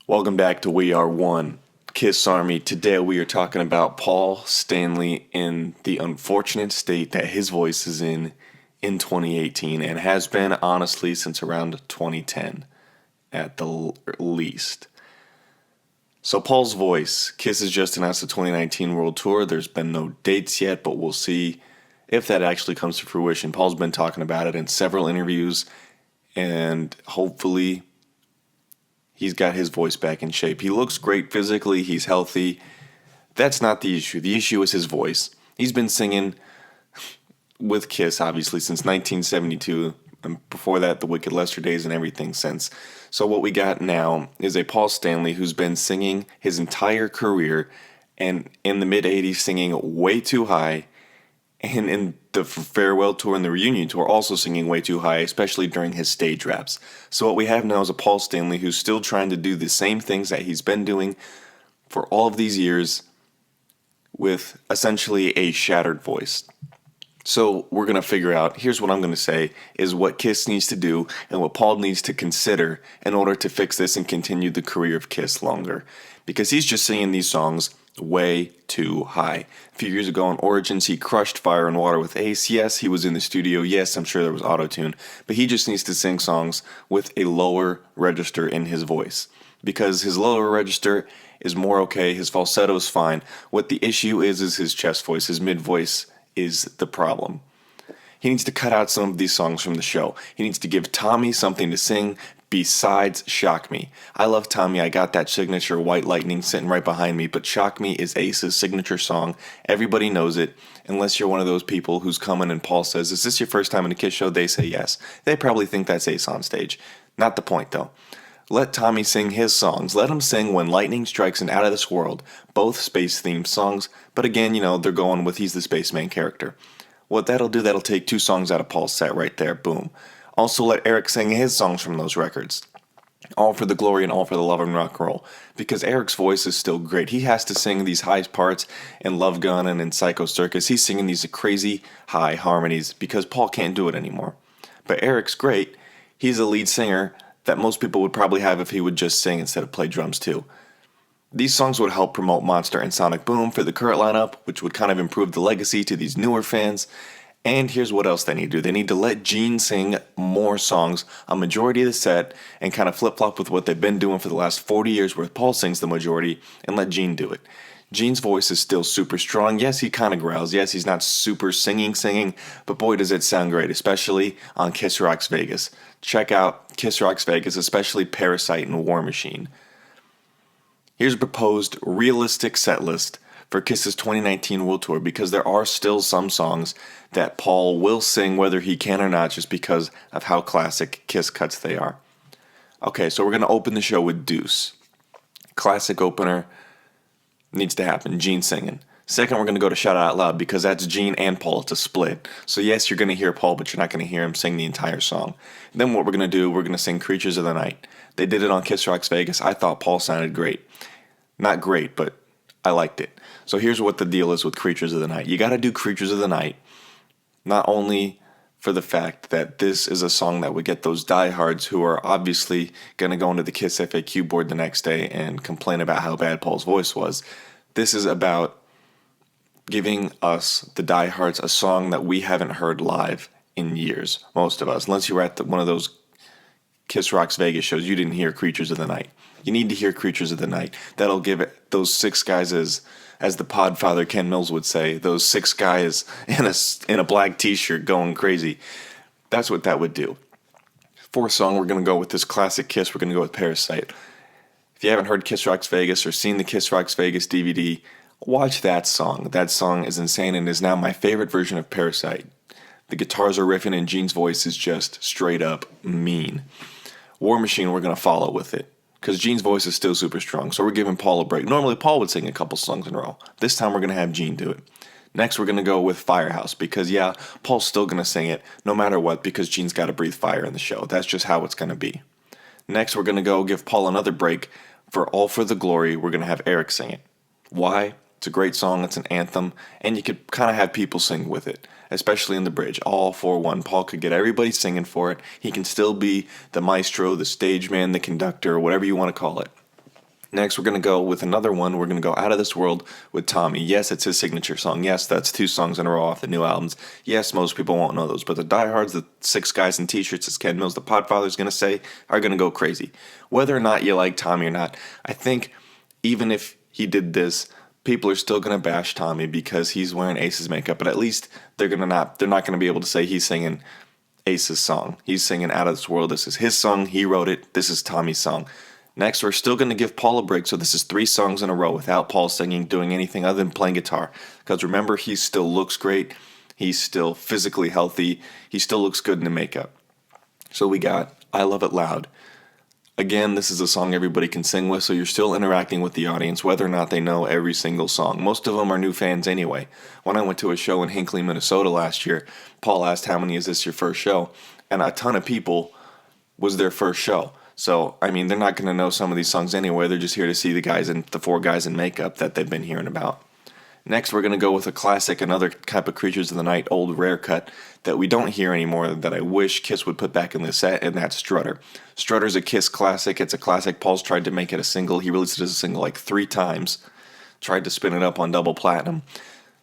Welcome back to We Are One, Kiss Army. Today we are talking about Paul Stanley in the unfortunate state that his voice is in 2018 and has been, honestly, since around 2010 at the least. So Paul's voice, Kiss has just announced the 2019 World Tour. There's been no dates yet, but we'll see if that actually comes to fruition. Paul's been talking about it in several interviews, and hopefully he's got his voice back in shape. He looks great physically. He's healthy. That's not the issue. The issue is his voice. He's been singing with Kiss, obviously, since 1972. And before that, the Wicked Lester days and everything since. So what we got now is a Paul Stanley who's been singing his entire career and in the mid-'80s singing way too high, and in the farewell tour and the reunion tour also singing way too high, especially during his stage raps. So what we have now is a Paul Stanley who's still trying to do the same things that he's been doing for all of these years with essentially a shattered voice. So we're going to figure out, here's what I'm going to say, is what Kiss needs to do and what Paul needs to consider in order to fix this and continue the career of Kiss longer. Because he's just singing these songs way too high. A few years ago on Origins, he crushed Fire and Water with Ace. Yes, he was in the studio. Yes, I'm sure there was auto-tune. But he just needs to sing songs with a lower register in his voice. Because his lower register is more okay. His falsetto is fine. What the issue is his chest voice. His mid-voice is the problem. He needs to cut out some of these songs from the show. He needs to give Tommy something to sing besides Shock Me. I love Tommy. I got that signature White Lightning sitting right behind me, but Shock Me is Ace's signature song. Everybody knows it, unless you're one of those people who's coming and Paul says, "Is this your first time in a Kiss show?" They say yes. They probably think that's Ace on stage. Not the point, though. Let Tommy sing his songs. Let him sing When Lightning Strikes and Out of This World, both space-themed songs, but again, they're going with he's the spaceman character. What that'll do, that'll take two songs out of Paul's set right there, boom. Also let Eric sing his songs from those records. All for the Glory and All for the Love and Rock and Roll. Because Eric's voice is still great. He has to sing these high parts in Love Gun and in Psycho Circus. He's singing these crazy high harmonies because Paul can't do it anymore. But Eric's great. He's a lead singer that most people would probably have if he would just sing instead of play drums too. These songs would help promote Monster and Sonic Boom for the current lineup, which would kind of improve the legacy to these newer fans. And here's what else they need to do. They need to let Gene sing more songs, a majority of the set, and kind of flip-flop with what they've been doing for the last 40 years where Paul sings the majority, and let Gene do it. Gene's voice is still super strong. Yes, he kind of growls. Yes, he's not super singing, but boy, does it sound great, especially on Kiss Rocks Vegas. Check out Kiss Rocks Vegas, especially Parasite and War Machine. Here's a proposed realistic set list for Kiss's 2019 World Tour, because there are still some songs that Paul will sing whether he can or not, just because of how classic Kiss cuts they are. Okay, so we're going to open the show with Deuce. Classic opener, needs to happen, Gene singing. Second, we're going to go to Shout It Out Loud, because that's Gene and Paul. It's a split. So yes, you're going to hear Paul, but you're not going to hear him sing the entire song. Then what we're going to do, we're going to sing Creatures of the Night. They did it on Kiss Rocks Vegas. I thought Paul sounded great. Not great, but I liked it. So here's what the deal is with Creatures of the Night. You got to do Creatures of the Night, not only for the fact that this is a song that would get those diehards who are obviously going to go into the Kiss FAQ board the next day and complain about how bad Paul's voice was. This is about giving us, the diehards, a song that we haven't heard live in years, most of us. Unless you were at one of those Kiss Rocks Vegas shows, you didn't hear Creatures of the Night. You need to hear Creatures of the Night. That'll give it those six guys, as the Podfather Ken Mills would say, those six guys in a black t-shirt going crazy. That's what that would do. Fourth song, we're going to go with this classic Kiss. We're going to go with Parasite. If you haven't heard Kiss Rocks Vegas or seen the Kiss Rocks Vegas DVD, watch that song. That song is insane and is now my favorite version of Parasite. The guitars are riffing and Gene's voice is just straight up mean. War Machine, we're going to follow with it, because Gene's voice is still super strong, so we're giving Paul a break. Normally, Paul would sing a couple songs in a row. This time, we're going to have Gene do it. Next, we're going to go with Firehouse, because, yeah, Paul's still going to sing it no matter what, because Gene's got to breathe fire in the show. That's just how it's going to be. Next, we're going to go give Paul another break for All for the Glory. We're going to have Eric sing it. Why? It's a great song. It's an anthem, and you could kind of have people sing with it, especially in the bridge. All for one. Paul could get everybody singing for it. He can still be the maestro, the stage man, the conductor, whatever you want to call it. Next, we're going to go with another one. We're going to go Out of This World with Tommy. Yes, it's his signature song. Yes, that's 2 songs in a row off the new albums. Yes, most people won't know those, but the diehards, the 6 guys in t-shirts, as Ken Mills, the Podfather's going to say, are going to go crazy. Whether or not you like Tommy or not, I think even if he did this, people are still going to bash Tommy because he's wearing Ace's makeup, but at least they're not going to be able to say he's singing Ace's song. He's singing Out of This World. This is his song. He wrote it. This is Tommy's song. Next, we're still going to give Paul a break, so this is 3 songs in a row without Paul singing, doing anything other than playing guitar. Because remember, he still looks great. He's still physically healthy. He still looks good in the makeup. So we got I Love It Loud. Again, this is a song everybody can sing with, so you're still interacting with the audience, whether or not they know every single song. Most of them are new fans anyway. When I went to a show in Hinckley, Minnesota last year, Paul asked, how many is this your first show? And a ton of people was their first show. So, I mean, they're not going to know some of these songs anyway. They're just here to see the 4 guys in makeup that they've been hearing about. Next, we're going to go with a classic, another type of Creatures of the Night, old rare cut that we don't hear anymore that I wish Kiss would put back in the set, and that's Strutter. Strutter's a Kiss classic. It's a classic. Paul's tried to make it a single. He released it as a single like 3 times. Tried to spin it up on double platinum.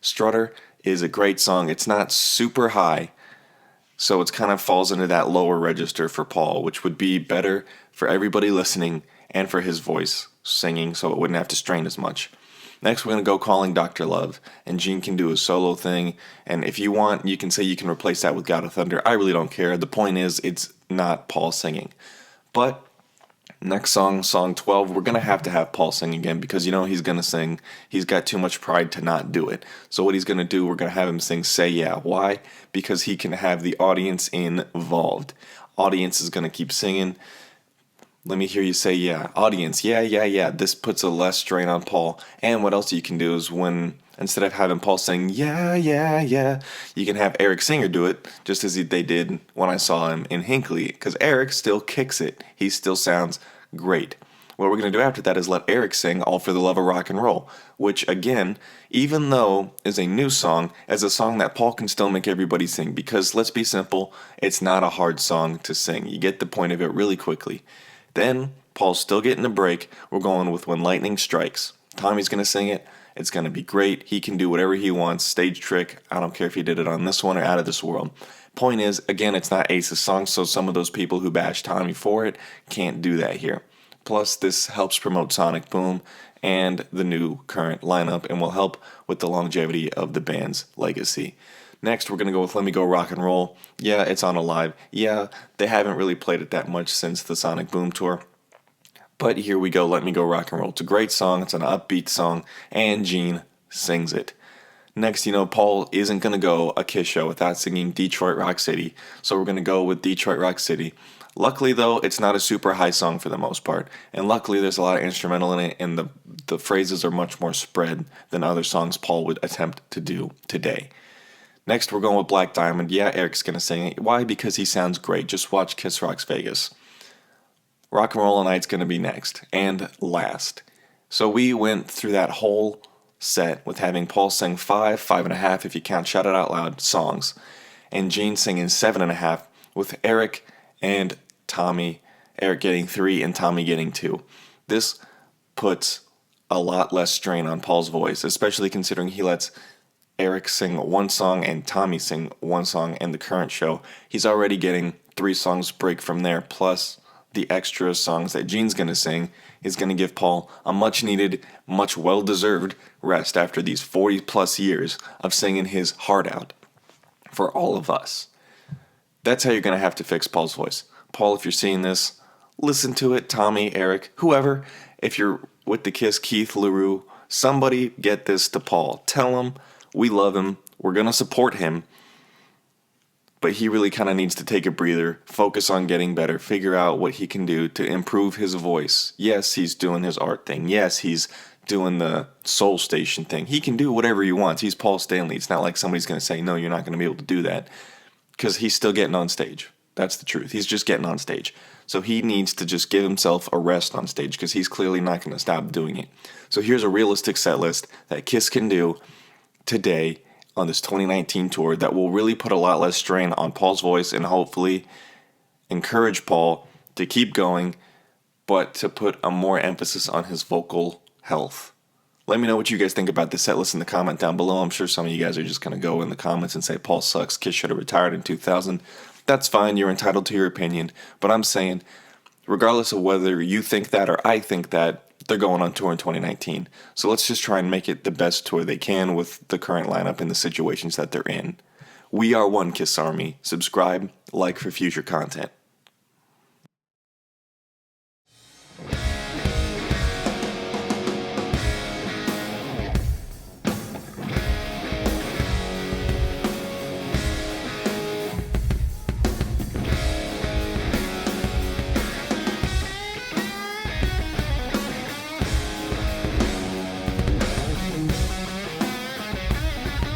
Strutter is a great song. It's not super high, so it kind of falls into that lower register for Paul, which would be better for everybody listening and for his voice singing, so it wouldn't have to strain as much. Next, we're going to go Calling Dr. Love, and Gene can do a solo thing, and if you want, you can say you can replace that with God of Thunder. I really don't care. The point is, it's not Paul singing. But next song, song 12, we're going to have Paul sing again because you know he's going to sing. He's got too much pride to not do it. So what he's going to do, we're going to have him sing Say Yeah. Why? Because he can have the audience involved. Audience is going to keep singing. Let me hear you say yeah. Audience, yeah, yeah, yeah. This puts a less strain on Paul. And what else you can do is when, instead of having Paul saying yeah, yeah, yeah, you can have Eric Singer do it, just as they did when I saw him in Hinckley, because Eric still kicks it. He still sounds great. What we're going to do after that is let Eric sing All for the Love of Rock and Roll, which, again, even though is a new song, is a song that Paul can still make everybody sing, because, let's be simple, it's not a hard song to sing. You get the point of it really quickly. Then, Paul's still getting a break. We're going with When Lightning Strikes. Tommy's going to sing it. It's going to be great. He can do whatever he wants. Stage trick. I don't care if he did it on this one or Out of This World. Point is, again, it's not Ace's song, so some of those people who bash Tommy for it can't do that here. Plus, this helps promote Sonic Boom and the new current lineup and will help with the longevity of the band's legacy. Next, we're going to go with Let Me Go Rock and Roll. Yeah, it's on Alive. Yeah, they haven't really played it that much since the Sonic Boom tour. But here we go, Let Me Go Rock and Roll. It's a great song. It's an upbeat song, and Gene sings it. Next, Paul isn't going to go a Kiss show without singing Detroit Rock City, so we're going to go with Detroit Rock City. Luckily, though, it's not a super high song for the most part, and luckily there's a lot of instrumental in it, and the phrases are much more spread than other songs Paul would attempt to do today. Next, we're going with Black Diamond. Yeah, Eric's going to sing it. Why? Because he sounds great. Just watch Kiss Rocks Vegas. Rock and Roll All Night's going to be next and last. So we went through that whole set with having Paul sing 5.5 if you count Shout It Out Loud songs, and Gene singing 7.5 with Eric and Tommy. Eric getting 3 and Tommy getting 2. This puts a lot less strain on Paul's voice, especially considering he lets Eric sing 1 song and Tommy sing 1 song in the current show. He's already getting 3 songs break from there, plus the extra songs that Gene's going to sing is going to give Paul a much needed, much well-deserved rest after these 40 plus years of singing his heart out for all of us. That's how you're going to have to fix Paul's voice. Paul, if you're seeing this, listen to it. Tommy, Eric, whoever. If you're with the Kiss, Keith, LaRue, somebody get this to Paul. Tell him we love him. We're going to support him. But he really kind of needs to take a breather, focus on getting better, figure out what he can do to improve his voice. Yes, he's doing his art thing. Yes, he's doing the Soul Station thing. He can do whatever he wants. He's Paul Stanley. It's not like somebody's going to say, no, you're not going to be able to do that. Because he's still getting on stage. That's the truth. He's just getting on stage. So he needs to just give himself a rest on stage because he's clearly not going to stop doing it. So here's a realistic set list that Kiss can do today on this 2019 tour that will really put a lot less strain on Paul's voice and hopefully encourage Paul to keep going, but to put a more emphasis on his vocal health. Let me know what you guys think about this set list in the comment down below. I'm sure some of you guys are just going to go in the comments and say Paul sucks, Kiss should have retired in 2000. That's fine, you're entitled to your opinion, but I'm saying, regardless of whether you think that or I think that, they're going on tour in 2019. So let's just try and make it the best tour they can with the current lineup and the situations that they're in. We are one Kiss Army. Subscribe, like for future content.